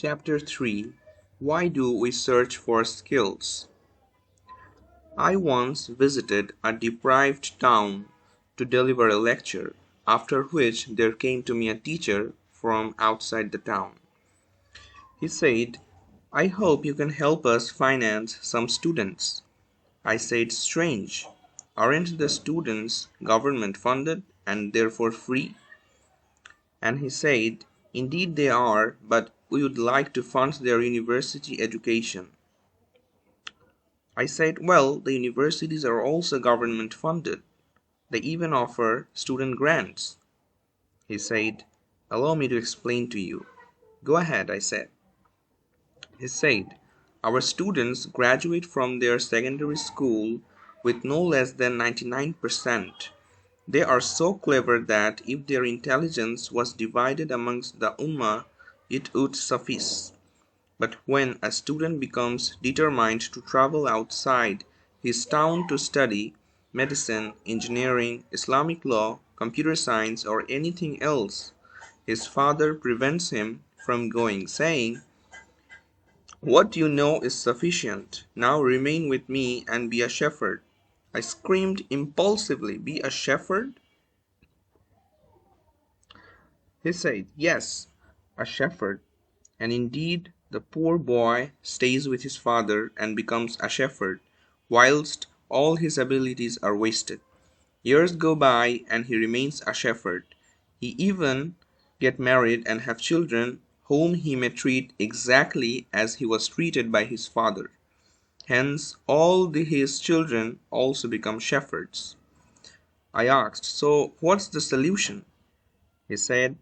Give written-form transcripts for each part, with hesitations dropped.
Chapter 3. Why do we search for skills? I once visited a deprived town to deliver a lecture, after which there came to me a teacher from outside the town. He said, "I hope you can help us finance some students." I said, "Strange. Aren't the students government funded and therefore free?" And he said, "Indeed they are, but we would like to fund their university education." I said, "Well, the universities are also government funded. They even offer student grants." He said, "Allow me to explain to you." "Go ahead," I said. He said, "Our students graduate from their secondary school with no less than 99%. They are so clever that if their intelligence was divided amongst the Ummah, it would suffice. But when a student becomes determined to travel outside his town to study medicine, engineering, Islamic law, computer science, or anything else, his father prevents him from going, saying, 'What you know is sufficient. Now remain with me and be a shepherd.'" I screamed impulsively, "Be a shepherd?" He said, "Yes, a shepherd." And indeed the poor boy stays with his father and becomes a shepherd, whilst all his abilities are wasted. Years go by and he remains a shepherd. He even get married and have children whom he may treat exactly as he was treated by his father. Hence his children also become shepherds. I asked, "So what's the solution?" He said,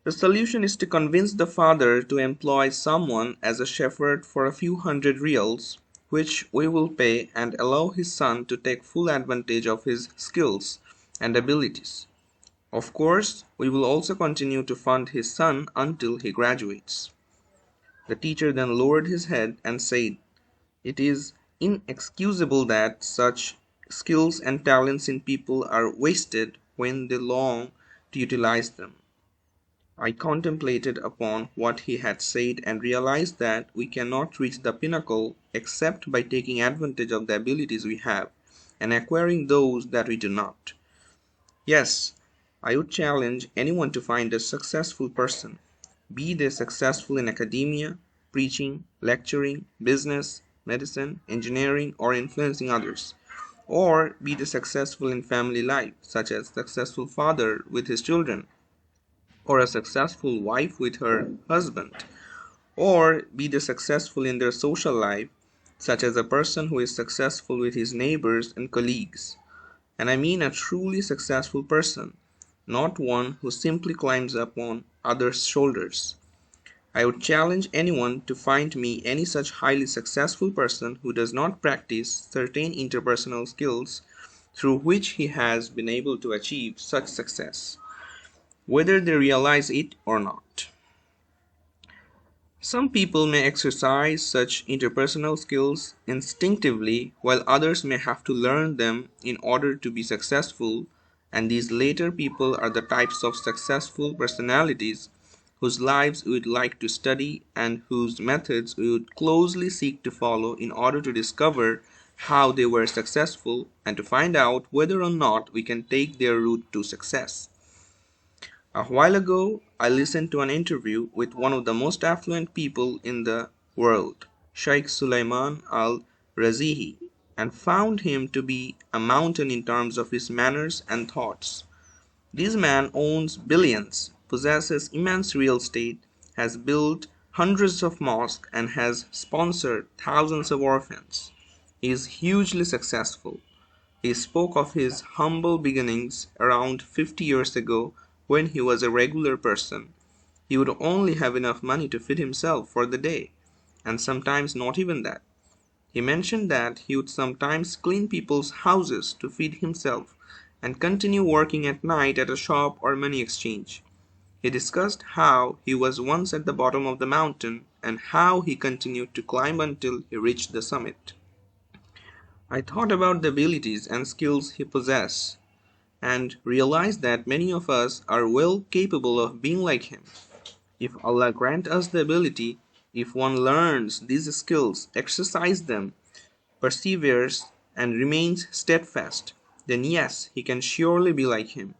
"The solution is to convince the father to employ someone as a shepherd for a few hundred reals, which we will pay, and allow his son to take full advantage of his skills and abilities. Of course, we will also continue to fund his son until he graduates." The teacher then lowered his head and said, "It is inexcusable that such skills and talents in people are wasted when they long to utilize them." I contemplated upon what he had said and realized that we cannot reach the pinnacle except by taking advantage of the abilities we have and acquiring those that we do not. Yes, I would challenge anyone to find a successful person, be they successful in academia, preaching, lecturing, business, medicine, engineering, or influencing others, or be they successful in family life, such as successful father with his children, or a successful wife with her husband, or be they successful in their social life, such as a person who is successful with his neighbors and colleagues. And I mean a truly successful person, not one who simply climbs up on others' shoulders. I would challenge anyone to find me any such highly successful person who does not practice certain interpersonal skills through which he has been able to achieve such success, whether they realize it or not. Some people may exercise such interpersonal skills instinctively, while others may have to learn them in order to be successful, and these later people are the types of successful personalities whose lives we would like to study and whose methods we would closely seek to follow in order to discover how they were successful and to find out whether or not we can take their route to success. A while ago, I listened to an interview with one of the most affluent people in the world, Sheikh Sulaiman al-Razihi, and found him to be a mountain in terms of his manners and thoughts. This man owns billions, possesses immense real estate, has built hundreds of mosques, and has sponsored thousands of orphans. He is hugely successful. He spoke of his humble beginnings around 50 years ago when he was a regular person. He would only have enough money to feed himself for the day, and sometimes not even that. He mentioned that he would sometimes clean people's houses to feed himself and continue working at night at a shop or money exchange. He discussed how he was once at the bottom of the mountain and how he continued to climb until he reached the summit. I thought about the abilities and skills he possessed and realized that many of us are well capable of being like him. If Allah grant us the ability, if one learns these skills, exercises them, perseveres, and remains steadfast, then yes, he can surely be like him.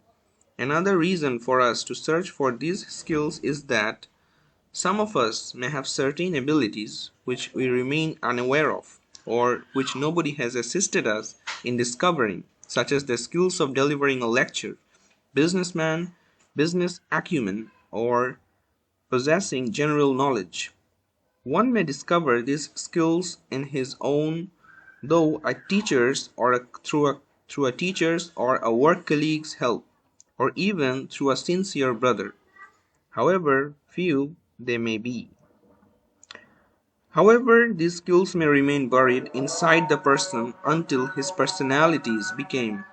Another reason for us to search for these skills is that some of us may have certain abilities which we remain unaware of, or which nobody has assisted us in discovering, such as the skills of delivering a lecture, businessman, business acumen, or possessing general knowledge. One may discover these skills in his own, though a teacher's or through a teacher's or a work colleague's help, or even through a sincere brother, however few they may be. However, these skills may remain buried inside the person until his personalities became